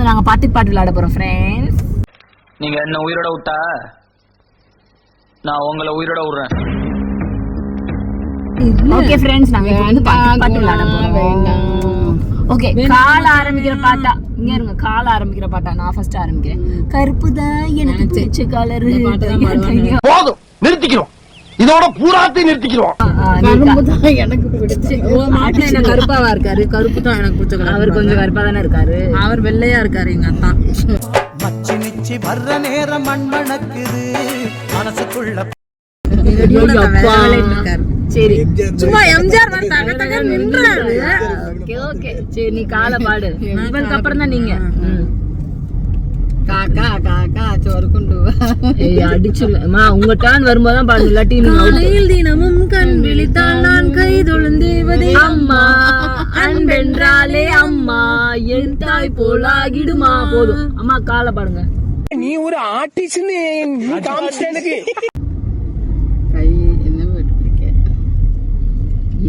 வந்து நாங்க பாட்டு விளையாட போறோம் ஃப்ரெண்ட்ஸ். நீங்க என்ன உயிரோட விட்டா நான் உங்களை உயிரோட விடுறேன். ஓகே ஃப்ரெண்ட்ஸ், நாங்க இப்போ வந்து பாட்டு விளையாட போறோம். ஓகே, கால ஆரம்பிக்கிற பாட்டா இங்க இருங்க. கால ஆரம்பிக்கிற பாட்டா நான் ஃபர்ஸ்ட் ஆரம்பிக்கிறேன். கருப்பு தான் எனக்கு பிடிச்ச கலர். போதும், நிறுத்திக்கிறோம். இதோட பூராத்தையும் நிறுத்திக்கிறோம். கருப்பு தான் எனக்கு பிடிச்ச. மாப்பிள்ளை கருப்பாவா இருக்காரு. கருப்பு தான் எனக்கு பிடிச்ச கலர். அவர் கொஞ்சம் கருப்பா தானே இருக்காரு. அவர் வெள்ளையா இருக்காரு. எங்க அத்தா மச்சி நிச்சி வர்ற நேரம் மண்மணக்குது மனசுக்குள்ள. சரி, சும்மா எம்ஜிஆர் நின்றாரு. ஓகே ஓகே, சரி நீ காலை பாடு. இவனுக்கு அப்புறம் தான் நீங்க. காக்கா காக்கா சோறு கொண்டு அடிச்சுமா. உங்க டர்ன் வரும்போது தான் பாடு. இல்லாட்டி நீங்க தினமும் கண் விழித்தால் நான் கை தொழுந்தேவதே அம்மா அன்பென்றாலே அம்மா என் தாய் போலாகிடுமா. போதும் அம்மா, காலை பாடுங்க. நீ ஒரு ஆர்டிஸ்ட்னு நீ காமிச்ச எனக்கு. கை என்ன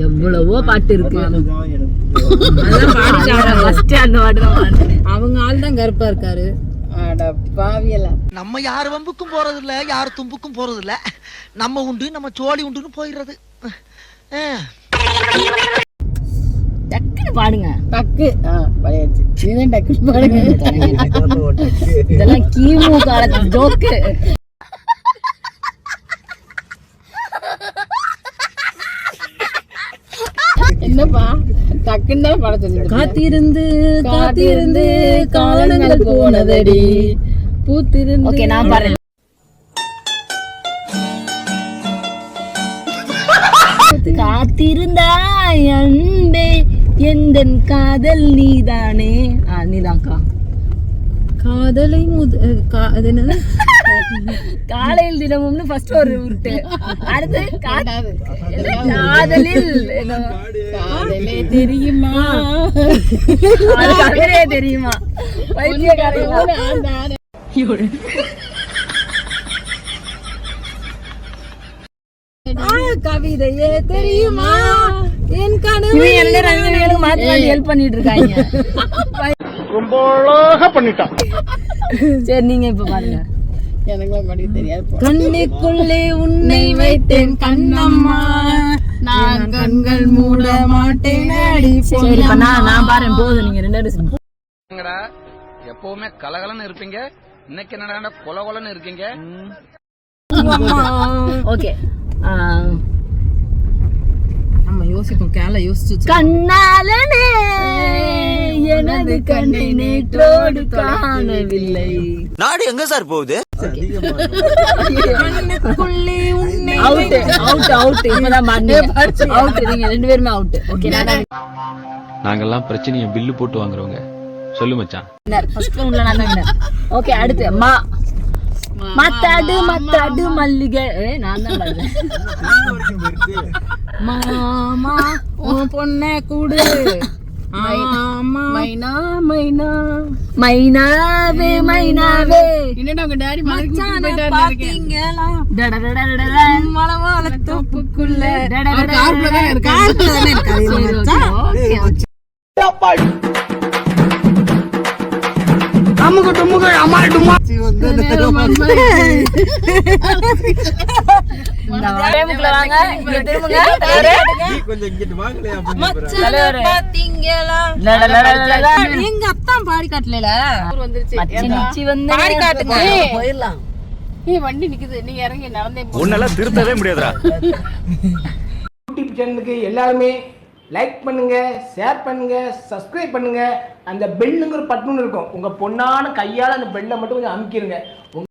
எவ்வளவோ பாட்டு இருக்கு. அவங்க ஆள் தான் கருப்பா இருக்காரு. நம்ம யார் வம்புக்கும் போறது இல்ல, யார் தும்புக்கும் போறது இல்ல. நம்ம உண்டு, நம்ம சோழி உண்டுன்னு போயிடுறது. டக்குன்னு பாடுங்க. டக்கு பாடியாச்சு. டக்குன்னு பாடுங்க. இதெல்லாம் கிமு காலத்து ஜோக்கு. என்னப்பா டக்குன்னு பாட சொல்லி. காத்திருந்து காத்திருந்து காலங்கள் போனதடி பூத்திருந்து. ஓகே, நான் பாடுறேன். காத்திருந்தாய் அன்பே எந்தன் காதல் நீதானே. நீதான்க்கா. காதலை அது என்னது? காலையில் தினமும்னு ஃபர்ஸ்ட் ஒரு உருட்டு. அடுத்து காதலில் காதலே தெரியுமா. காதலே தெரியுமா. கவிதையே தெரியுமா. என் கனவு மாத்தி ஹெல்ப் பண்ணிட்டு இருக்காங்க. ரொம்ப அழகா பண்ணிட்டான். சரி, நீங்க இப்ப பாருங்க. கண்ணுக்குள்ளே உன்னை வைத்தேன் கண்ணம்மா, நான் கண்கள் மூட மாட்டேன். நான் பாரு போதும். நீங்க ரெண்டு எப்பவுமே கலகலன்னு இருப்பீங்க. இன்னைக்கு என்னடா கொலகொலன்னு இருக்கீங்க. ஓகே, நம்ம யோசிப்போம். கேல யோசிச்சு கண்ணாலனே எனது கண்ணை நேற்றோடு காணவில்லை. நாடு எங்க சார் போகுது? நாங்கெல்லாம் பிரச்சனையை பில்லு போட்டு வாங்குறவங்க. சொல்லு மச்சான். ஓகே, அடுத்து மத்தாடு மத்தாடு மல்லிகை. நான் தான் பாடுறேன். மாமா உன் பொண்ண கூடு. மைனா மைனா மைனாவே மைனாவே. என்னடா உங்க டாடி மாதிரி பாத்தீங்களா? மலவாள தோப்புக்குள்ள அமுக டுமுக அமால் டுமா. எங்க அத்தான் பாடி காட்டல. பாடி காட்டுங்க. போயிடலாம். வண்டி நிக்குது. நீங்க இறங்கி நடந்தே உன்னெல்லாம் திருத்தவே முடியாதுடா. யூடியூப் சேனலுக்கு எல்லாருமே லைக் பண்ணுங்க, ஷேர் பண்ணுங்க, சப்ஸ்கிரைப் பண்ணுங்க. அந்த பெல்லுங்கிற பட்டன் இருக்கும். உங்க பொண்ணான கையால அந்த பெல்லை மட்டும் கொஞ்சம் அமுக்கிடுங்க.